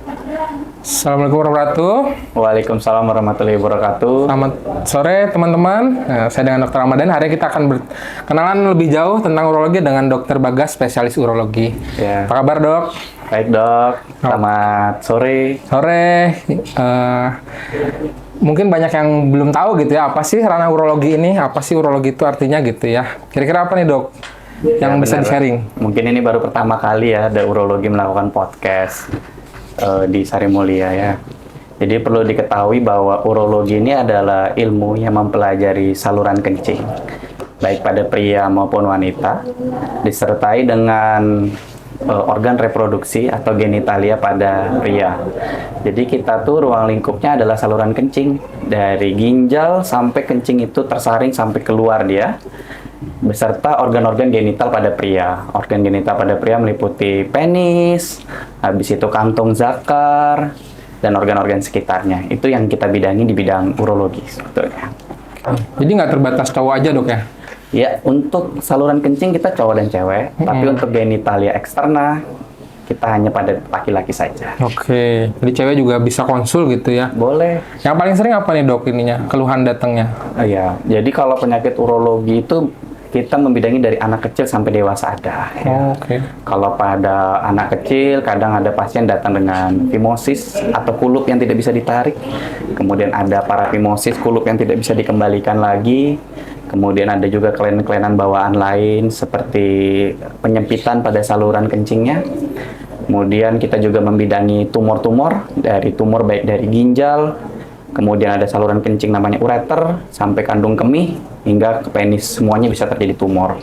Assalamualaikum warahmatullahi wabarakatuh. Waalaikumsalam warahmatullahi wabarakatuh. Selamat sore teman-teman. Saya dengan Dr. Ramadan. Hari ini kita akan berkenalan lebih jauh tentang urologi dengan Dr. Bagas, spesialis urologi. Ya. Apa kabar, Dok? Baik dok, selamat sore. Sore. Mungkin banyak yang belum tahu gitu ya, apa sih ranah urologi ini? Apa sih urologi itu artinya gitu ya? Kira-kira apa nih, Dok? Yang bisa di-sharing? Mungkin ini baru pertama kali ya ada urologi melakukan podcast di Sari Mulia ya. Jadi perlu diketahui bahwa urologi ini adalah ilmu yang mempelajari saluran kencing, baik pada pria maupun wanita, disertai dengan organ reproduksi atau genitalia pada pria. Jadi kita tuh ruang lingkupnya adalah saluran kencing, dari ginjal sampai kencing itu tersaring sampai keluar dia, beserta organ-organ genital pada pria. Organ genital pada pria meliputi penis, habis itu kantung zakar, dan organ-organ sekitarnya. Itu yang kita bidangi di bidang urologi sebetulnya. Jadi nggak terbatas cowok aja, Dok ya? Ya, untuk saluran kencing kita cowok dan cewek, tapi untuk genitalia eksterna kita hanya pada laki-laki saja. Oke, jadi cewek juga bisa konsul gitu ya? Boleh. Yang paling sering apa nih, Dok, ininya? Keluhan datangnya? Ya, jadi kalau penyakit urologi itu kita membidangi dari anak kecil sampai dewasa ada. Ya. Oke. Kalau pada anak kecil, kadang ada pasien datang dengan fimosis atau kulup yang tidak bisa ditarik. Kemudian ada parafimosis, kulup yang tidak bisa dikembalikan lagi. Kemudian ada juga kelainan-kelainan bawaan lain seperti penyempitan pada saluran kencingnya. Kemudian kita juga membidangi tumor-tumor, dari tumor baik dari ginjal, kemudian ada saluran kencing namanya ureter, sampai kandung kemih, hingga ke penis, semuanya bisa terjadi tumor.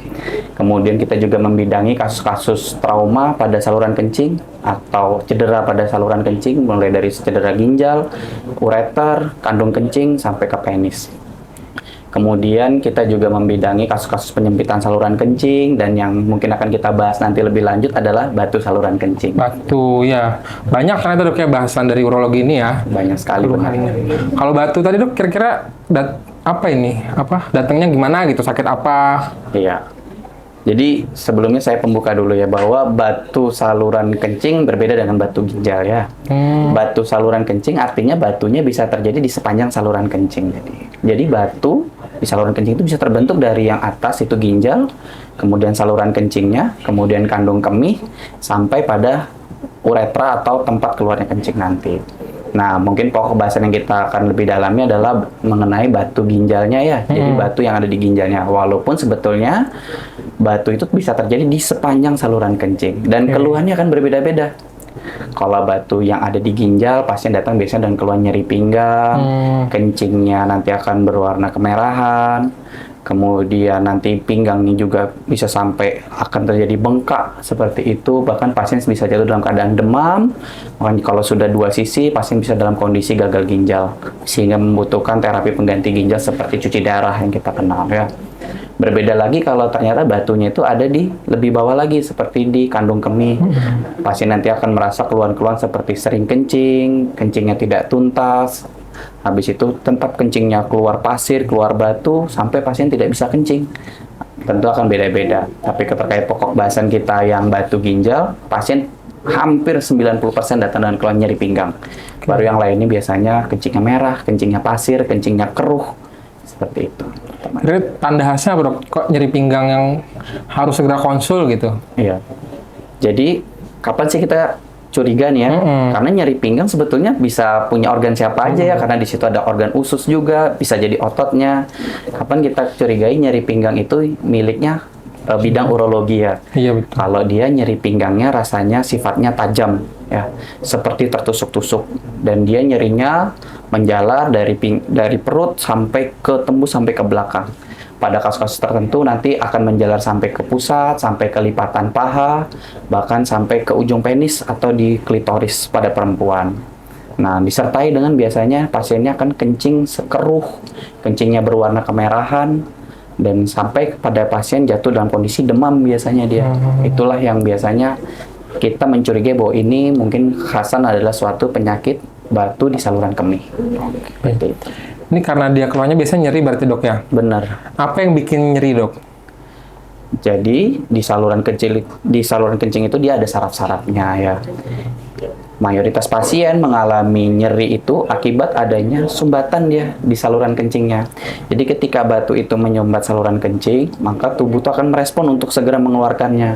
Kemudian kita juga membidangi kasus-kasus trauma pada saluran kencing, atau cedera pada saluran kencing, mulai dari cedera ginjal, ureter, kandung kencing, sampai ke penis. Kemudian kita juga membidangi kasus-kasus penyempitan saluran kencing, dan yang mungkin akan kita bahas nanti lebih lanjut adalah batu saluran kencing. Batu, ya. Banyak kan itu, Dok, ya, bahasan dari urologi ini ya. Banyak sekali benar. Kalau batu tadi, Dok, kira-kira apa ini? Datangnya gimana gitu? Sakit apa? Iya. Jadi sebelumnya saya pembuka dulu ya, bahwa batu saluran kencing berbeda dengan batu ginjal ya. Batu saluran kencing artinya batunya bisa terjadi di sepanjang saluran kencing. Jadi batu di saluran kencing itu bisa terbentuk dari yang atas itu ginjal, kemudian saluran kencingnya, kemudian kandung kemih, sampai pada uretra atau tempat keluarnya kencing nanti. Nah, mungkin pokok bahasan yang kita akan lebih dalami adalah mengenai batu ginjalnya ya. Jadi batu yang ada di ginjalnya. Walaupun sebetulnya batu itu bisa terjadi di sepanjang saluran kencing. Dan keluhannya akan berbeda-beda. Kalau batu yang ada di ginjal, pasien datang biasanya dengan keluhan nyeri pinggang, kencingnya nanti akan berwarna kemerahan, kemudian nanti pinggangnya juga bisa sampai akan terjadi bengkak seperti itu, bahkan pasien bisa jatuh dalam keadaan demam. Makanya kalau sudah dua sisi, pasien bisa dalam kondisi gagal ginjal, sehingga membutuhkan terapi pengganti ginjal seperti cuci darah yang kita kenal ya. Berbeda lagi kalau ternyata batunya itu ada di lebih bawah lagi, seperti di kandung kemih. Pasien nanti akan merasa keluhan-keluhan seperti sering kencing, kencingnya tidak tuntas, habis itu tempat kencingnya keluar pasir, keluar batu, sampai pasien tidak bisa kencing. Tentu akan beda-beda. Tapi terkait pokok bahasan kita yang batu ginjal, pasien hampir 90% datang dengan keluhan nyeri pinggang. Baru yang lainnya biasanya kencingnya merah, kencingnya pasir, kencingnya keruh, seperti itu. Jadi tanda khasnya apa, Dok? Kok nyeri pinggang yang harus segera konsul gitu? Iya. Jadi kapan sih kita curiga nih ya? Karena nyeri pinggang sebetulnya bisa punya organ siapa aja ya, karena di situ ada organ usus juga, bisa jadi ototnya. Kapan kita curigai nyeri pinggang itu miliknya bidang urologi ya? Iya, betul. Kalau dia nyeri pinggangnya rasanya sifatnya tajam ya, seperti tertusuk-tusuk, dan dia nyerinya menjalar dari perut sampai ke tembus sampai ke belakang. Pada kasus-kasus tertentu nanti akan menjalar sampai ke pusat, sampai ke lipatan paha, bahkan sampai ke ujung penis atau di klitoris pada perempuan. Nah, disertai dengan biasanya pasiennya akan kencing sekeruh, kencingnya berwarna kemerahan, dan sampai pada pasien jatuh dalam kondisi demam biasanya dia. Itulah yang biasanya kita mencurigai bahwa ini mungkin khasan adalah suatu penyakit batu di saluran kemih. Seperti itu. Ini karena dia keluarnya biasanya nyeri berarti, Dok ya? Benar. Apa yang bikin nyeri, Dok? Jadi di saluran kencing itu dia ada saraf-sarafnya ya. Mayoritas pasien mengalami nyeri itu akibat adanya sumbatan dia di saluran kencingnya. Jadi ketika batu itu menyumbat saluran kencing, maka tubuh itu akan merespon untuk segera mengeluarkannya.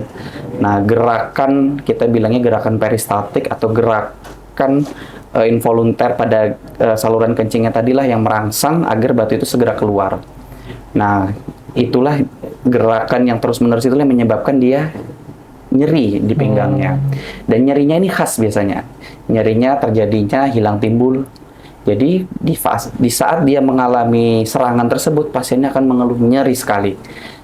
Nah, gerakan, kita bilangnya gerakan peristaltik atau gerakan involunter pada saluran kencingnya tadilah yang merangsang agar batu itu segera keluar. Nah, itulah gerakan yang terus-menerus itulah yang menyebabkan dia nyeri di pinggangnya. Dan nyerinya ini khas biasanya. Nyerinya terjadinya hilang timbul. Jadi di saat dia mengalami serangan tersebut, pasiennya akan mengeluh nyeri sekali.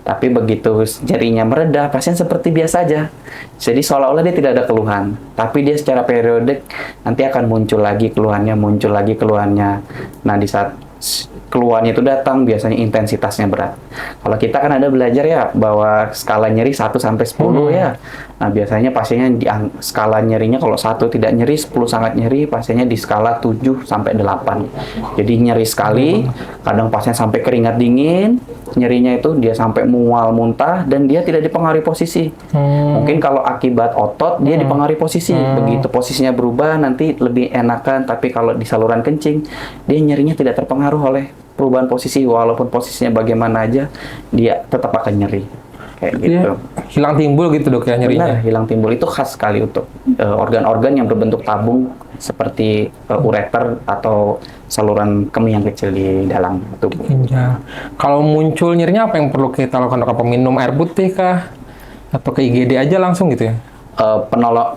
Tapi begitu nyerinya mereda, pasien seperti biasa aja. Jadi seolah-olah dia tidak ada keluhan. Tapi dia secara periodik nanti akan muncul lagi keluhannya, muncul lagi keluhannya. Nah, di saat keluhannya itu datang, biasanya intensitasnya berat. Kalau kita kan ada belajar ya, bahwa skala nyeri 1 sampai 10 ya. Nah, biasanya pasiennya di skala nyerinya kalau 1 tidak nyeri, 10 sangat nyeri, pasiennya di skala 7 sampai 8. Jadi nyeri sekali, kadang pasien sampai keringat dingin, nyerinya itu dia sampai mual, muntah, dan dia tidak dipengaruhi posisi. Mungkin kalau akibat otot, dia dipengaruhi posisi. Begitu posisinya berubah, nanti lebih enakan, tapi kalau di saluran kencing, dia nyerinya tidak terpengaruh oleh perubahan posisi, walaupun posisinya bagaimana aja, dia tetap akan nyeri. Kayak gitu. Hilang timbul gitu dok ya nyerinya? Benar, hilang timbul itu khas sekali untuk organ-organ yang berbentuk tabung seperti ureter atau saluran kemih yang kecil di dalam tubuh. Ya. Kalau muncul nyerinya apa yang perlu kita lakukan dok? Apa minum air putih kah? Atau ke IGD aja langsung gitu ya?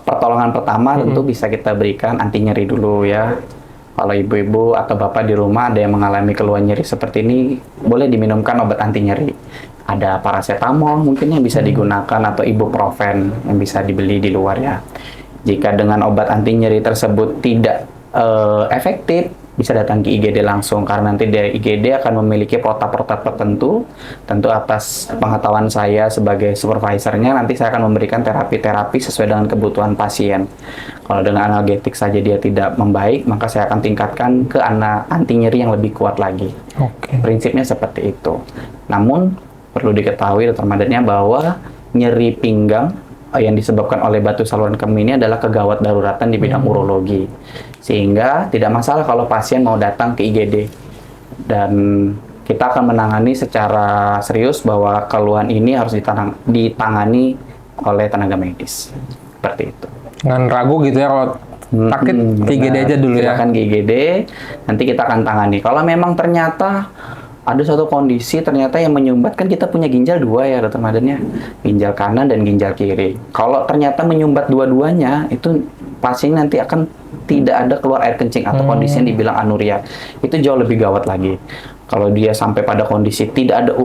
Pertolongan pertama tentu bisa kita berikan anti nyeri dulu ya. Kalau ibu-ibu atau bapak di rumah ada yang mengalami keluhan nyeri seperti ini, boleh diminumkan obat anti nyeri. Ada paracetamol mungkin yang bisa digunakan atau ibuprofen yang bisa dibeli di luar ya. Jika dengan obat anti nyeri tersebut tidak efektif, bisa datang ke IGD langsung, karena nanti dari IGD akan memiliki protap-protap tertentu. Tentu atas pengetahuan saya sebagai supervisornya, nanti saya akan memberikan terapi-terapi sesuai dengan kebutuhan pasien. Kalau dengan analgetik saja dia tidak membaik, maka saya akan tingkatkan ke anti nyeri yang lebih kuat lagi. Prinsipnya seperti itu. Namun perlu diketahui Dr. Madania bahwa nyeri pinggang yang disebabkan oleh batu saluran kemih ini adalah kegawat daruratan di bidang urologi. Sehingga tidak masalah kalau pasien mau datang ke IGD. Dan kita akan menangani secara serius bahwa keluhan ini harus ditangani oleh tenaga medis. Seperti itu. Jangan ragu gitu ya, kalau sakit ke IGD aja dulu ya. Silakan ke IGD, nanti kita akan tangani. Kalau memang ternyata ada suatu kondisi ternyata yang menyumbat, kan kita punya ginjal 2 ya Dr. Madania, ginjal kanan dan ginjal kiri. Kalau ternyata menyumbat dua-duanya, itu pasien nanti akan tidak ada keluar air kencing atau kondisi yang dibilang anuria. Itu jauh lebih gawat lagi. Kalau dia sampai pada kondisi tidak ada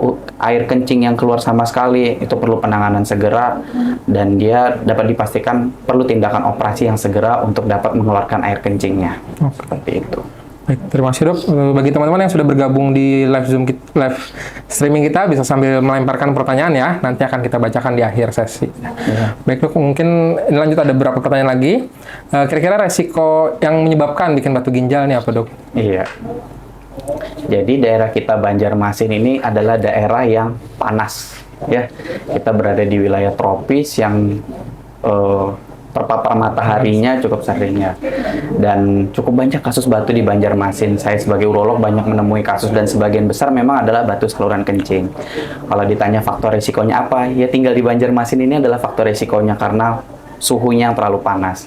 air kencing yang keluar sama sekali, itu perlu penanganan segera dan dia dapat dipastikan perlu tindakan operasi yang segera untuk dapat mengeluarkan air kencingnya. Seperti itu. Baik, terima kasih dok. Bagi teman-teman yang sudah bergabung di live streaming kita, bisa sambil melemparkan pertanyaan ya. Nanti akan kita bacakan di akhir sesi. Baik dok, mungkin ini lanjut ada beberapa pertanyaan lagi. Kira-kira resiko yang menyebabkan bikin batu ginjal ini apa dok? Iya. Jadi daerah kita Banjarmasin ini adalah daerah yang panas. Ya, kita berada di wilayah tropis yang terpapar mataharinya cukup sering ya, dan cukup banyak kasus batu di Banjarmasin. Saya sebagai urolog banyak menemui kasus dan sebagian besar memang adalah batu saluran kencing. Kalau ditanya faktor resikonya apa, ya tinggal di Banjarmasin ini adalah faktor resikonya karena suhunya yang terlalu panas.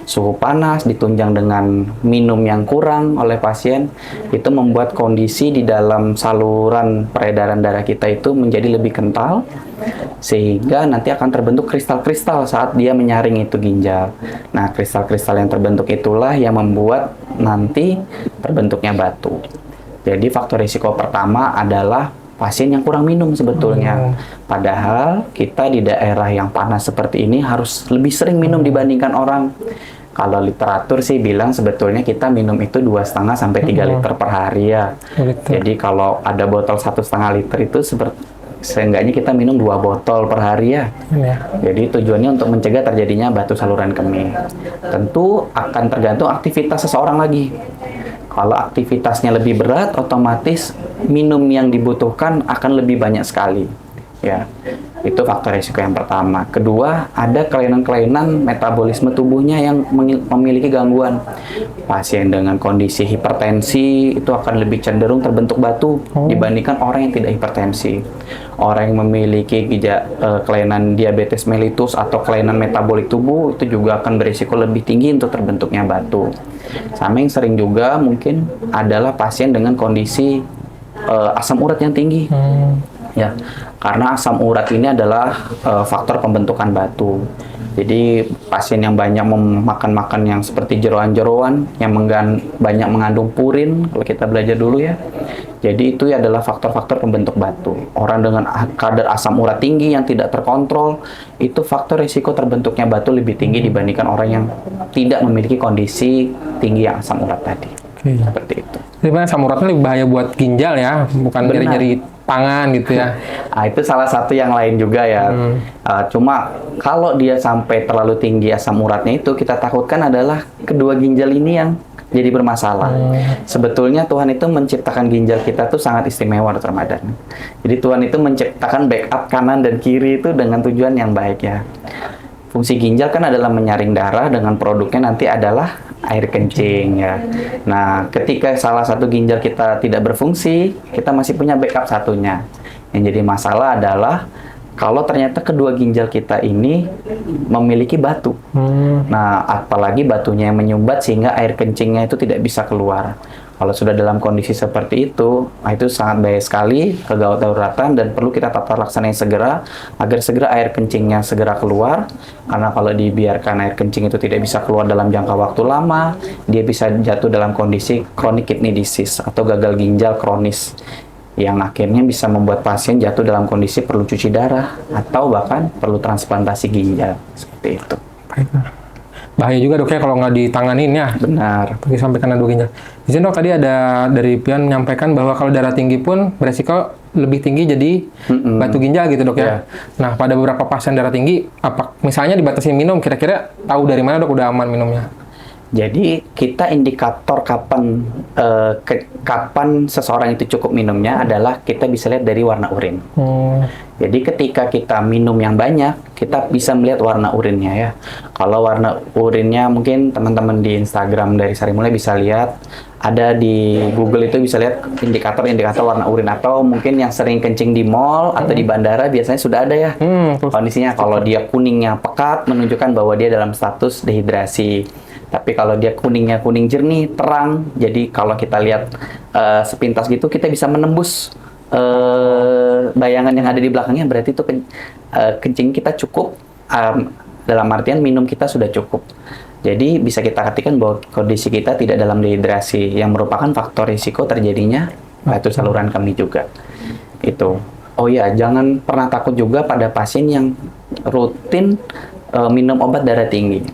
Suhu panas ditunjang dengan minum yang kurang oleh pasien, itu membuat kondisi di dalam saluran peredaran darah kita itu menjadi lebih kental, sehingga nanti akan terbentuk kristal-kristal saat dia menyaring itu ginjal. Nah, kristal-kristal yang terbentuk itulah yang membuat nanti terbentuknya batu. Jadi faktor risiko pertama adalah pasien yang kurang minum sebetulnya. Padahal kita di daerah yang panas seperti ini harus lebih sering minum dibandingkan orang. Kalau literatur sih bilang sebetulnya kita minum itu 2,5 sampai 3 liter per hari ya. Jadi kalau ada botol 1,5 liter itu seenggaknya kita minum 2 botol per hari ya. Jadi tujuannya untuk mencegah terjadinya batu saluran kemih. Tentu akan tergantung aktivitas seseorang lagi. Kalau aktivitasnya lebih berat, otomatis minum yang dibutuhkan akan lebih banyak sekali. Ya, itu faktor risiko yang pertama. Kedua, ada kelainan-kelainan metabolisme tubuhnya yang memiliki gangguan. Pasien dengan kondisi hipertensi itu akan lebih cenderung terbentuk batu dibandingkan orang yang tidak hipertensi. Orang yang memiliki kelainan diabetes mellitus atau kelainan metabolik tubuh itu juga akan berisiko lebih tinggi untuk terbentuknya batu. Sama yang sering juga mungkin adalah pasien dengan kondisi asam urat yang tinggi. Ya, karena asam urat ini adalah faktor pembentukan batu. Jadi pasien yang banyak memakan yang seperti jeroan-jeroan, yang banyak mengandung purin, kalau kita belajar dulu ya. Jadi itu adalah faktor-faktor pembentuk batu. Orang dengan kadar asam urat tinggi yang tidak terkontrol, itu faktor risiko terbentuknya batu lebih tinggi dibandingkan orang yang tidak memiliki kondisi tinggi yang asam urat tadi. Seperti itu. Jadi asam uratnya lebih bahaya buat ginjal ya, bukan nyeri-nyeri tangan gitu ya. Nah, itu salah satu yang lain juga ya. Cuma kalau dia sampai terlalu tinggi asam uratnya itu, kita takutkan adalah kedua ginjal ini yang jadi bermasalah. Sebetulnya Tuhan itu menciptakan ginjal kita tuh sangat istimewa, Dr. Madan. Jadi Tuhan itu menciptakan backup kanan dan kiri itu dengan tujuan yang baik ya. Fungsi ginjal kan adalah menyaring darah, dengan produknya nanti adalah air kencing ya. Nah, ketika salah satu ginjal kita tidak berfungsi, kita masih punya backup satunya. Yang jadi masalah adalah kalau ternyata kedua ginjal kita ini memiliki batu. Nah, apalagi batunya yang menyumbat sehingga air kencingnya itu tidak bisa keluar. Kalau sudah dalam kondisi seperti itu, nah itu sangat bahaya sekali, kegawat daruratan, dan perlu kita tata laksana yang segera agar segera air kencingnya segera keluar. Karena kalau dibiarkan air kencing itu tidak bisa keluar dalam jangka waktu lama, dia bisa jatuh dalam kondisi chronic kidney disease atau gagal ginjal kronis, yang akhirnya bisa membuat pasien jatuh dalam kondisi perlu cuci darah atau bahkan perlu transplantasi ginjal. Seperti itu. Bahaya juga dok ya kalau nggak ditanganin ya. Benar. Pergi sampai kena dua ginjal. Di sini dok tadi ada dari Pian menyampaikan bahwa kalau darah tinggi pun beresiko lebih tinggi jadi batu ginjal gitu dok ya. Nah pada beberapa pasien darah tinggi, apa misalnya dibatasi minum, kira-kira tahu dari mana dok udah aman minumnya? Jadi kita indikator kapan seseorang itu cukup minumnya adalah kita bisa lihat dari warna urin. Jadi ketika kita minum yang banyak, kita bisa melihat warna urinnya ya. Kalau warna urinnya mungkin teman-teman di Instagram dari Sarimulya bisa lihat, ada di Google itu bisa lihat indikator-indikator warna urin, atau mungkin yang sering kencing di mall atau di bandara biasanya sudah ada ya kondisinya. Kalau dia kuningnya pekat menunjukkan bahwa dia dalam status dehidrasi. Tapi kalau dia kuningnya kuning jernih, terang, jadi kalau kita lihat sepintas gitu, kita bisa menembus bayangan yang ada di belakangnya, berarti itu kencing kita cukup, dalam artian minum kita sudah cukup. Jadi bisa kita artikan bahwa kondisi kita tidak dalam dehidrasi, yang merupakan faktor risiko terjadinya batu saluran kemih juga. Itu. Oh ya, jangan pernah takut juga pada pasien yang rutin minum obat darah tinggi.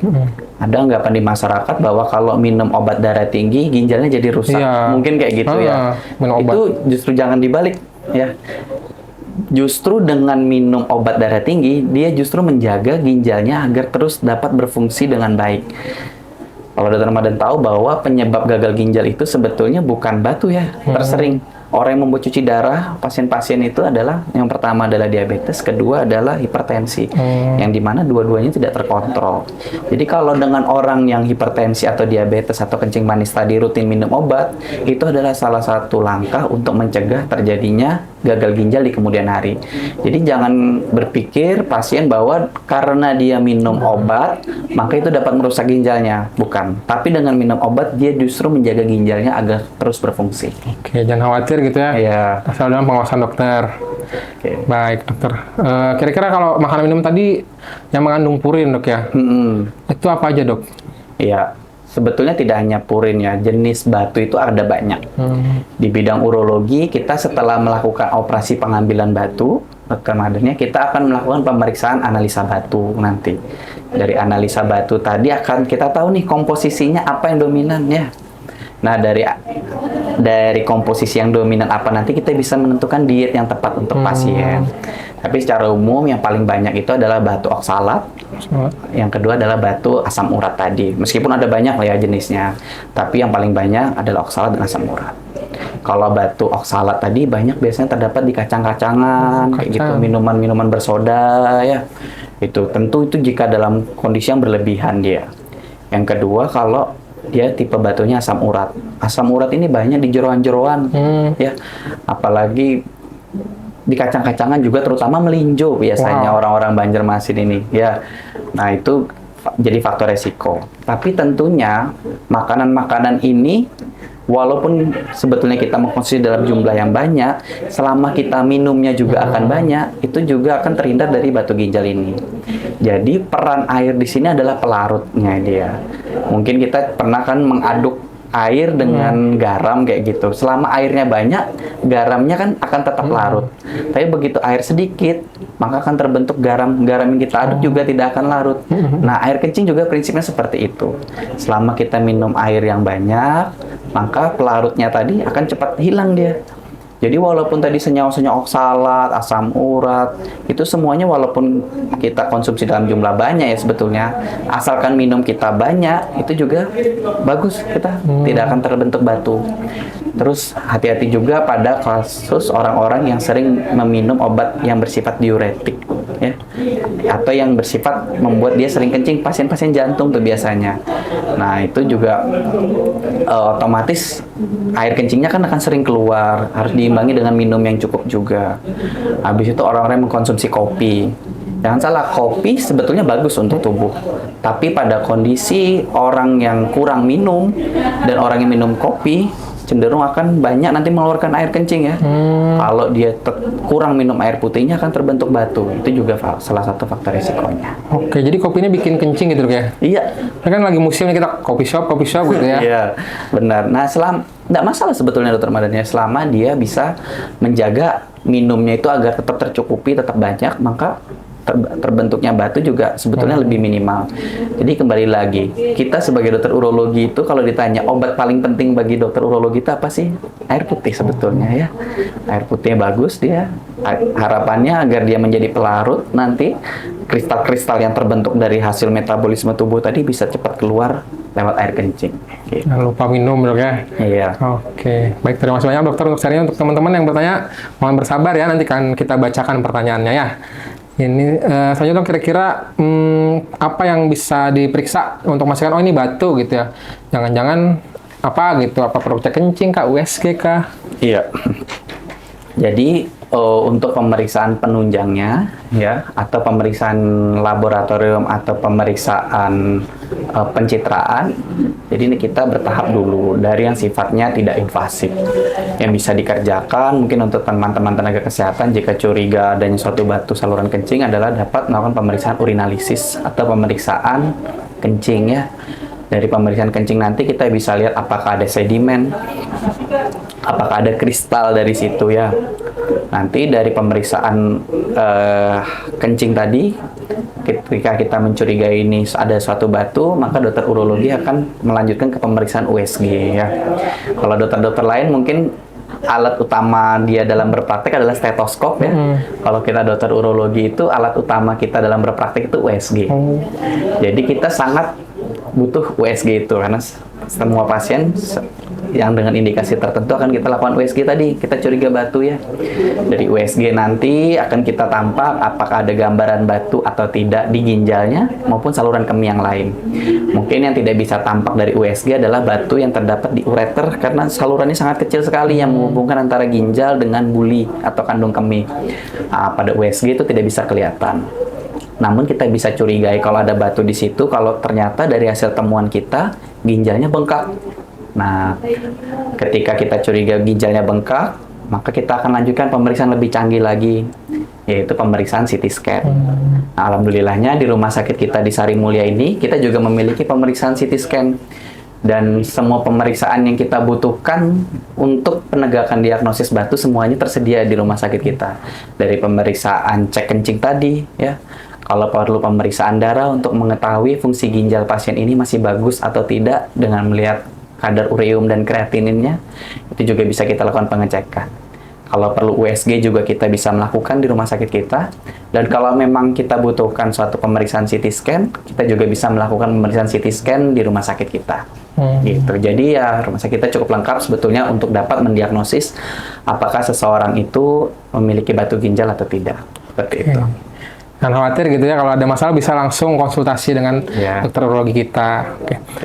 Ada anggapan di masyarakat bahwa kalau minum obat darah tinggi ginjalnya jadi rusak. Mungkin kayak gitu ya. Itu justru jangan dibalik ya. Justru dengan minum obat darah tinggi, dia justru menjaga ginjalnya agar terus dapat berfungsi dengan baik. Kalau Dr. Madan tahu bahwa penyebab gagal ginjal itu sebetulnya bukan batu ya, tersering. Orang yang membuat cuci darah, pasien-pasien itu adalah, yang pertama adalah diabetes, kedua adalah hipertensi, yang dimana dua-duanya tidak terkontrol. Jadi kalau dengan orang yang hipertensi atau diabetes atau kencing manis tadi rutin minum obat, itu adalah salah satu langkah untuk mencegah terjadinya gagal ginjal di kemudian hari. Jadi jangan berpikir pasien bahwa karena dia minum obat, maka itu dapat merusak ginjalnya. Bukan. Tapi dengan minum obat, dia justru menjaga ginjalnya agar terus berfungsi. Oke, jangan khawatir gitu ya. Iya. Asal dalam pengawasan dokter. Oke. Baik dokter. Kira-kira kalau makanan minum tadi yang mengandung purin dok ya, itu apa aja dok? Iya. Sebetulnya tidak hanya purin ya, jenis batu itu ada banyak. Di bidang urologi, kita setelah melakukan operasi pengambilan batu, Dr. Madannya, kita akan melakukan pemeriksaan analisa batu nanti. Dari analisa batu tadi akan kita tahu nih komposisinya apa yang dominan ya. Nah, dari komposisi yang dominan apa nanti kita bisa menentukan diet yang tepat untuk pasien. Tapi secara umum yang paling banyak itu adalah batu oksalat. Yang kedua adalah batu asam urat tadi. Meskipun ada banyak lah ya jenisnya, tapi yang paling banyak adalah oksalat dan asam urat. Kalau batu oksalat tadi banyak biasanya terdapat di kacang-kacangan, kayak gitu, minuman-minuman bersoda ya. Itu tentu itu jika dalam kondisi yang berlebihan dia. Yang kedua kalau dia tipe batunya asam urat. Asam urat ini banyak di jeroan-jeroan ya. Apalagi di kacang-kacangan juga, terutama melinjo biasanya orang-orang Banjarmasin ini ya. Nah itu jadi faktor resiko. Tapi tentunya makanan-makanan ini walaupun sebetulnya kita mengkonsumsi dalam jumlah yang banyak, selama kita minumnya juga akan banyak, itu juga akan terhindar dari batu ginjal ini. Jadi peran air di sini adalah pelarutnya dia. Mungkin kita pernah kan mengaduk air dengan garam kayak gitu. Selama airnya banyak, garamnya kan akan tetap larut. Tapi begitu air sedikit, maka akan terbentuk garam. Garam yang kita aduk juga tidak akan larut. Nah, air kencing juga prinsipnya seperti itu. Selama kita minum air yang banyak, maka pelarutnya tadi akan cepat hilang dia. Jadi walaupun tadi senyawa-senyawa oksalat, asam urat, itu semuanya walaupun kita konsumsi dalam jumlah banyak ya sebetulnya, asalkan minum kita banyak, itu juga bagus, kita tidak akan terbentuk batu. Terus hati-hati juga pada kasus orang-orang yang sering meminum obat yang bersifat diuretik, ya, atau yang bersifat membuat dia sering kencing, pasien-pasien jantung tuh biasanya. Nah itu juga otomatis air kencingnya kan akan sering keluar, harus diimbangi dengan minum yang cukup juga. Habis itu orang-orang yang mengkonsumsi kopi. Jangan salah, kopi sebetulnya bagus untuk tubuh. Tapi pada kondisi orang yang kurang minum dan orang yang minum kopi, cenderung akan banyak nanti mengeluarkan air kencing ya. Kalau dia kurang minum air putihnya akan terbentuk batu. Itu juga salah satu faktor risikonya. Oke, jadi kopi ini bikin kencing gitu ya? Iya. Kan lagi musimnya kita kopi shop gitu ya? Iya, benar. Nah, nggak masalah sebetulnya Dokter Madan ya, selama dia bisa menjaga minumnya itu agar tetap tercukupi, tetap banyak, maka terbentuknya batu juga sebetulnya lebih minimal. Jadi kembali lagi, kita sebagai dokter urologi itu kalau ditanya obat paling penting bagi dokter urologi itu apa sih? Air putih sebetulnya ya. Air putihnya bagus dia. Harapannya agar dia menjadi pelarut, nanti kristal-kristal yang terbentuk dari hasil metabolisme tubuh tadi bisa cepat keluar lewat air kencing. Gitu. Jangan lupa minum dok ya. Iya. Oke, baik, terima kasih banyak dokter untuk sharingnya. Untuk teman-teman yang bertanya, mohon bersabar ya, nanti kan kita bacakan pertanyaannya ya. Ini selanjutnya dong, kira-kira apa yang bisa diperiksa untuk memastikan oh ini batu gitu ya? Jangan-jangan apa gitu? Apa perlu cek kencing kah, USG kah? Iya. Jadi untuk pemeriksaan penunjangnya ya, atau pemeriksaan laboratorium atau pemeriksaan pencitraan, jadi ini kita bertahap dulu dari yang sifatnya tidak invasif yang bisa dikerjakan. Mungkin untuk teman-teman tenaga kesehatan jika curiga adanya suatu batu saluran kencing adalah dapat melakukan pemeriksaan urinalisis atau pemeriksaan kencing ya. Dari pemeriksaan kencing nanti kita bisa lihat apakah ada sedimen, apakah ada kristal dari situ ya. Nanti dari pemeriksaan kencing tadi, ketika kita mencurigai ini ada suatu batu, maka dokter urologi akan melanjutkan ke pemeriksaan USG ya. Kalau dokter-dokter lain mungkin alat utama dia dalam berpraktek adalah stetoskop ya. Kalau kita dokter urologi itu alat utama kita dalam berpraktek itu USG. Jadi kita sangat butuh USG itu karena semua pasien yang dengan indikasi tertentu akan kita lakukan USG tadi. Kita curiga batu ya. Dari USG nanti akan kita tampak apakah ada gambaran batu atau tidak di ginjalnya maupun saluran kemih yang lain. Mungkin yang tidak bisa tampak dari USG adalah batu yang terdapat di ureter karena salurannya sangat kecil sekali yang menghubungkan antara ginjal dengan buli atau kandung kemih. Nah, pada USG itu tidak bisa kelihatan. Namun kita bisa curigai kalau ada batu di situ kalau ternyata dari hasil temuan kita ginjalnya bengkak. Nah, ketika kita curiga ginjalnya bengkak, maka kita akan lanjutkan pemeriksaan lebih canggih lagi, yaitu pemeriksaan CT scan. Nah, alhamdulillahnya di rumah sakit kita di Sari Mulia ini, kita juga memiliki pemeriksaan CT scan. Dan semua pemeriksaan yang kita butuhkan untuk penegakan diagnosis batu semuanya tersedia di rumah sakit kita. Dari pemeriksaan cek kencing tadi, ya. Kalau perlu pemeriksaan darah untuk mengetahui fungsi ginjal pasien ini masih bagus atau tidak dengan melihat kadar ureum dan kreatininnya, itu juga bisa kita lakukan pengecekan. Kalau perlu USG juga kita bisa melakukan di rumah sakit kita. Dan kalau memang kita butuhkan suatu pemeriksaan CT scan, kita juga bisa melakukan pemeriksaan CT scan di rumah sakit kita. Gitu. Jadi ya rumah sakit kita cukup lengkap sebetulnya untuk dapat mendiagnosis apakah seseorang itu memiliki batu ginjal atau tidak. Seperti itu. Jangan khawatir gitu ya, kalau ada masalah bisa langsung konsultasi dengan dokter urologi kita.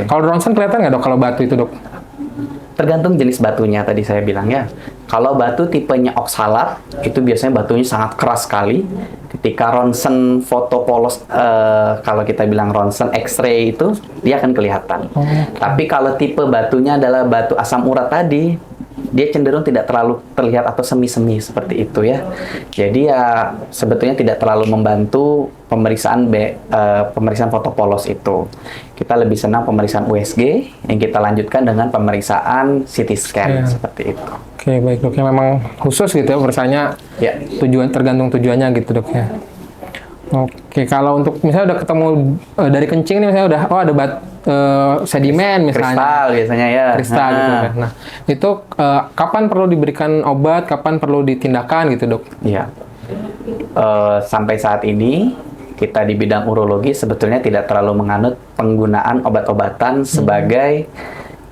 Kalau ronsen kelihatan nggak dok kalau batu itu dok? Tergantung jenis batunya tadi saya bilang ya. Kalau batu tipenya oksalat, itu biasanya batunya sangat keras sekali. Ketika ronsen foto polos, kalau kita bilang ronsen X-ray itu, dia akan kelihatan. Tapi kalau tipe batunya adalah batu asam urat tadi, dia cenderung tidak terlalu terlihat atau semi-semi seperti itu ya. Jadi ya sebetulnya tidak terlalu membantu pemeriksaan pemeriksaan foto polos itu. Kita lebih senang pemeriksaan USG yang kita lanjutkan dengan pemeriksaan CT scan seperti itu. Oke, baik dok. Yang memang khusus gitu ya pemeriksaannya, tujuan tergantung tujuannya gitu dok ya. Oke, kalau untuk misalnya udah ketemu dari kencing nih misalnya udah ada sedimen misalnya. Kristal biasanya ya. Kristal gitu kan. Nah, itu kapan perlu diberikan obat, kapan perlu ditindakan gitu dok? Iya. Sampai saat ini kita di bidang urologi sebetulnya tidak terlalu menganut penggunaan obat-obatan sebagai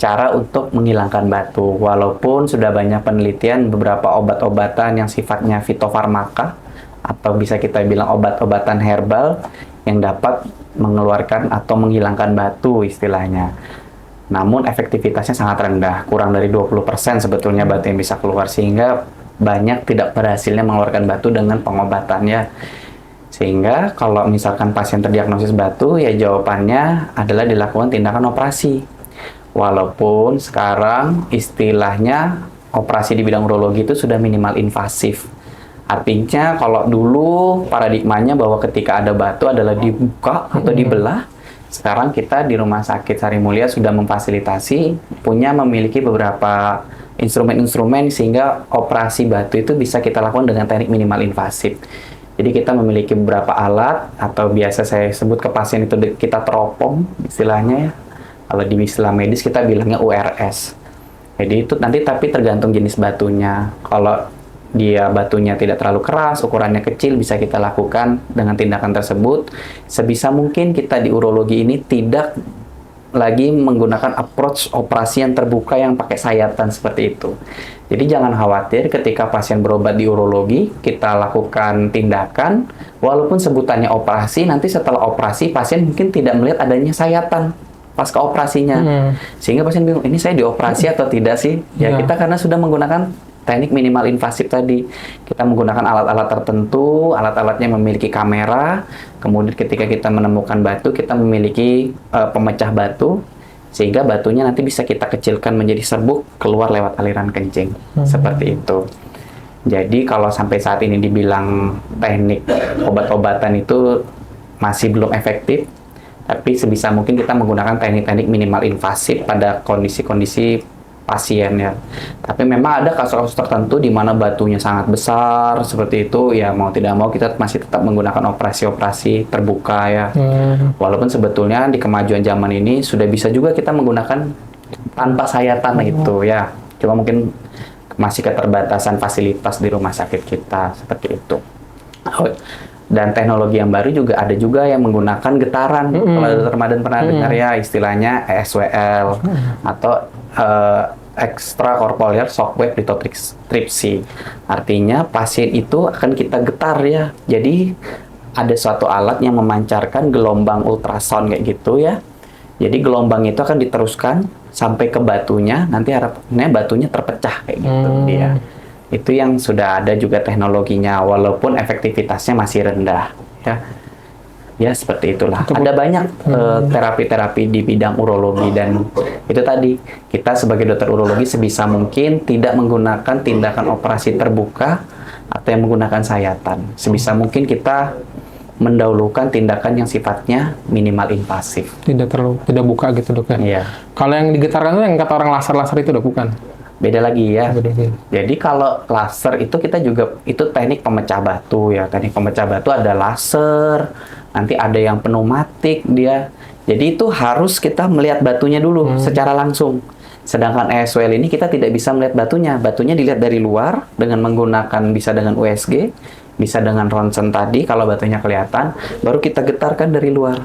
cara untuk menghilangkan batu. Walaupun sudah banyak penelitian beberapa obat-obatan yang sifatnya fitofarmaka atau bisa kita bilang obat-obatan herbal yang dapat mengeluarkan atau menghilangkan batu istilahnya. Namun efektivitasnya sangat rendah, kurang dari 20% sebetulnya batu yang bisa keluar, sehingga banyak tidak berhasilnya mengeluarkan batu dengan pengobatannya. Sehingga kalau misalkan pasien terdiagnosis batu, ya jawabannya adalah dilakukan tindakan operasi. Walaupun sekarang istilahnya operasi di bidang urologi itu sudah minimal invasif. Artinya kalau dulu paradigmanya bahwa ketika ada batu adalah dibuka atau dibelah, sekarang kita di Rumah Sakit Sari Mulia sudah memfasilitasi, memiliki beberapa instrumen-instrumen sehingga operasi batu itu bisa kita lakukan dengan teknik minimal invasif. Jadi kita memiliki beberapa alat, atau biasa saya sebut ke pasien itu kita teropong istilahnya ya. Kalau di istilah medis kita bilangnya URS. Jadi itu nanti tapi tergantung jenis batunya. Kalau dia batunya tidak terlalu keras, ukurannya kecil, bisa kita lakukan dengan tindakan tersebut. Sebisa mungkin kita di urologi ini tidak lagi menggunakan approach operasi yang terbuka yang pakai sayatan seperti itu. Jadi jangan khawatir ketika pasien berobat di urologi, kita lakukan tindakan, walaupun sebutannya operasi, nanti setelah operasi pasien mungkin tidak melihat adanya sayatan pasca operasinya. Sehingga pasien bingung, ini saya dioperasi atau tidak sih? Ya kita karena sudah menggunakan teknik minimal invasif tadi. Kita menggunakan alat-alat tertentu, alat-alatnya memiliki kamera, kemudian ketika kita menemukan batu, kita memiliki pemecah batu, sehingga batunya nanti bisa kita kecilkan menjadi serbuk, keluar lewat aliran kencing. Seperti itu. Jadi kalau sampai saat ini dibilang teknik obat-obatan itu masih belum efektif, tapi sebisa mungkin kita menggunakan teknik-teknik minimal invasif pada kondisi-kondisi pasien ya. Tapi memang ada kasus-kasus tertentu di mana batunya sangat besar seperti itu, ya mau tidak mau kita masih tetap menggunakan operasi-operasi terbuka ya. Walaupun sebetulnya di kemajuan zaman ini sudah bisa juga kita menggunakan tanpa sayatan itu ya. Cuma mungkin masih keterbatasan fasilitas di rumah sakit kita seperti itu. Dan teknologi yang baru juga ada juga yang menggunakan getaran. Kalau Dr. Madan pernah dengar ya istilahnya ESWL atau extracorporeal shockwave lithotripsy. Artinya pasien itu akan kita getar ya. Jadi ada suatu alat yang memancarkan gelombang ultrasound kayak gitu ya. Jadi gelombang itu akan diteruskan sampai ke batunya, nanti harapannya batunya terpecah kayak gitu dia. Itu yang sudah ada juga teknologinya, walaupun efektivitasnya masih rendah ya. Ya seperti itulah. Ada banyak terapi-terapi di bidang urologi, dan itu tadi kita sebagai dokter urologi sebisa mungkin tidak menggunakan tindakan operasi terbuka atau yang menggunakan sayatan. Sebisa mungkin kita mendahulukan tindakan yang sifatnya minimal invasif. Tidak buka gitu dok ya. Iya. Kalau yang digetarkan itu yang kata orang laser itu dok, bukan? Beda lagi ya. Beda. Jadi kalau laser itu kita juga itu teknik pemecah batu ya. Teknik pemecah batu ada laser, nanti ada yang pneumatik dia. Jadi itu harus kita melihat batunya dulu secara langsung. Sedangkan ESWL ini kita tidak bisa melihat batunya. Batunya dilihat dari luar dengan menggunakan bisa dengan USG, bisa dengan ronsen tadi kalau batunya kelihatan, baru kita getarkan dari luar.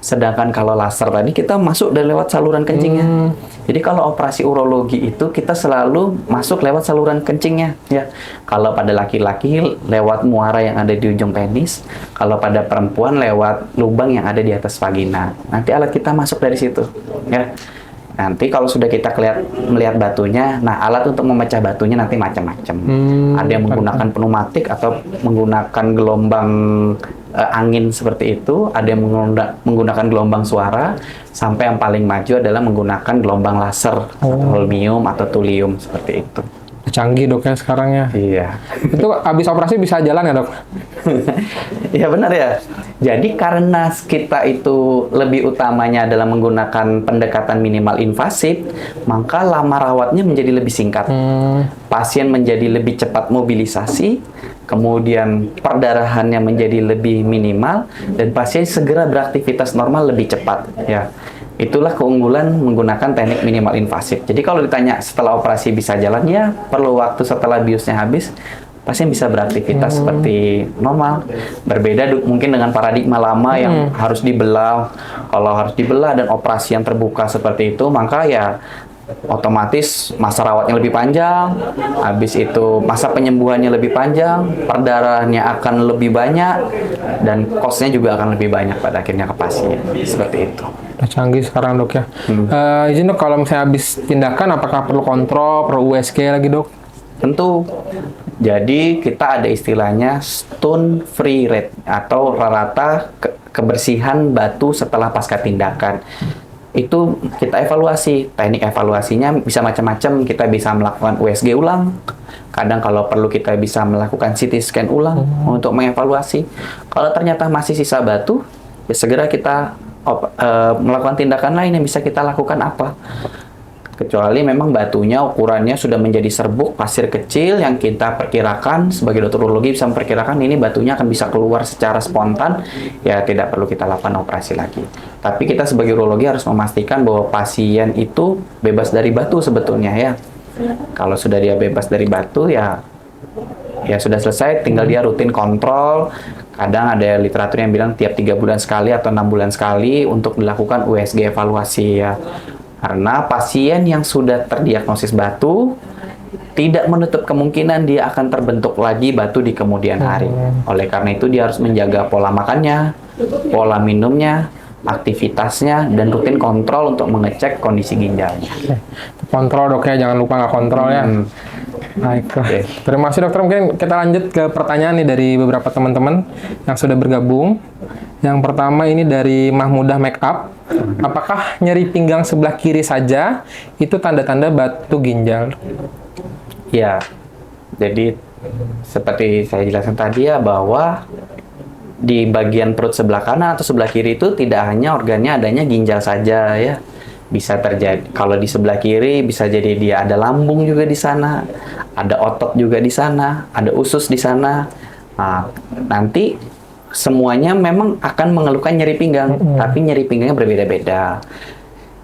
Sedangkan kalau laser tadi kita masuk dan lewat saluran kencingnya. Jadi kalau operasi urologi itu kita selalu masuk lewat saluran kencingnya, ya. Kalau pada laki-laki lewat muara yang ada di ujung penis, kalau pada perempuan lewat lubang yang ada di atas vagina. Nanti alat kita masuk dari situ, ya. Nanti kalau sudah kita melihat batunya, nah alat untuk memecah batunya nanti macam-macam. Ada yang menggunakan pneumatik atau menggunakan gelombang angin seperti itu, ada yang menggunakan gelombang suara, sampai yang paling maju adalah menggunakan gelombang laser, holmium atau thulium seperti itu. Canggih dok ya sekarang ya. Iya. Itu habis operasi bisa jalan ya dok? Iya benar ya. Jadi karena kita itu lebih utamanya adalah menggunakan pendekatan minimal invasif, maka lama rawatnya menjadi lebih singkat. Pasien menjadi lebih cepat mobilisasi, kemudian perdarahannya menjadi lebih minimal, dan pasien segera beraktivitas normal lebih cepat. Ya. Itulah keunggulan menggunakan teknik minimal invasif. Jadi kalau ditanya setelah operasi bisa jalan, ya perlu waktu setelah biusnya habis, pasien bisa beraktivitas seperti normal. Berbeda mungkin dengan paradigma lama yang harus dibelah. Kalau harus dibelah dan operasi yang terbuka seperti itu, maka ya otomatis masa rawatnya lebih panjang, habis itu masa penyembuhannya lebih panjang, perdarahannya akan lebih banyak, dan cost-nya juga akan lebih banyak pada akhirnya ke pasien. Seperti itu. Udah canggih sekarang dok ya. Izin dok, kalau misalnya habis tindakan, apakah perlu kontrol, perlu USG lagi dok? Tentu. Jadi kita ada istilahnya stone free rate atau rata kebersihan batu setelah pasca tindakan. Itu kita evaluasi. Teknik evaluasinya bisa macam-macam. Kita bisa melakukan USG ulang. Kadang kalau perlu kita bisa melakukan CT scan ulang untuk mengevaluasi. Kalau ternyata masih sisa batu, ya segera kita melakukan tindakan lain yang bisa kita lakukan apa. Kecuali memang batunya ukurannya sudah menjadi serbuk pasir kecil yang kita perkirakan sebagai dokter urologi bisa memperkirakan ini batunya akan bisa keluar secara spontan, ya tidak perlu kita lakukan operasi lagi. Tapi kita sebagai urologi harus memastikan bahwa pasien itu bebas dari batu sebetulnya ya. Kalau sudah dia bebas dari batu ya sudah selesai, tinggal dia rutin kontrol. Kadang ada literatur yang bilang tiap 3 bulan sekali atau 6 bulan sekali untuk dilakukan USG evaluasi ya. Karena pasien yang sudah terdiagnosis batu tidak menutup kemungkinan dia akan terbentuk lagi batu di kemudian hari. Oleh karena itu dia harus menjaga pola makannya, pola minumnya, aktivitasnya, dan rutin kontrol untuk mengecek kondisi ginjalnya. Kontrol dok ya, jangan lupa nggak kontrol ya. Baiklah. Terima kasih dokter. Mungkin kita lanjut ke pertanyaan nih dari beberapa teman-teman yang sudah bergabung. Yang pertama ini dari Mahmudah Makeup. Apakah nyeri pinggang sebelah kiri saja itu tanda-tanda batu ginjal? Ya, jadi seperti saya jelaskan tadi ya, bahwa di bagian perut sebelah kanan atau sebelah kiri itu tidak hanya organnya adanya ginjal saja ya. Bisa terjadi, kalau di sebelah kiri bisa jadi dia ada lambung juga di sana, ada otot juga di sana, ada usus di sana. Nah, nanti semuanya memang akan mengeluhkan nyeri pinggang, tapi nyeri pinggangnya berbeda-beda.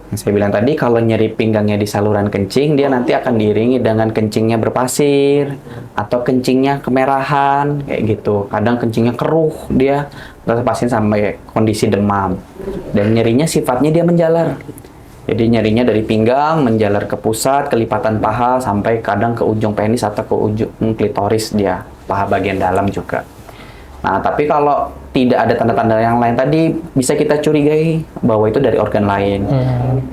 Yang saya bilang tadi, kalau nyeri pinggangnya di saluran kencing, dia nanti akan diiringi dengan kencingnya berpasir, atau kencingnya kemerahan, kayak gitu. Kadang kencingnya keruh dia, terus pasien sampai kondisi demam. Dan nyerinya sifatnya dia menjalar. Jadi nyerinya dari pinggang, menjalar ke pusat, kelipatan paha, sampai kadang ke ujung penis atau ke ujung klitoris dia, paha bagian dalam juga. Nah, tapi kalau tidak ada tanda-tanda yang lain tadi, bisa kita curigai bahwa itu dari organ lain.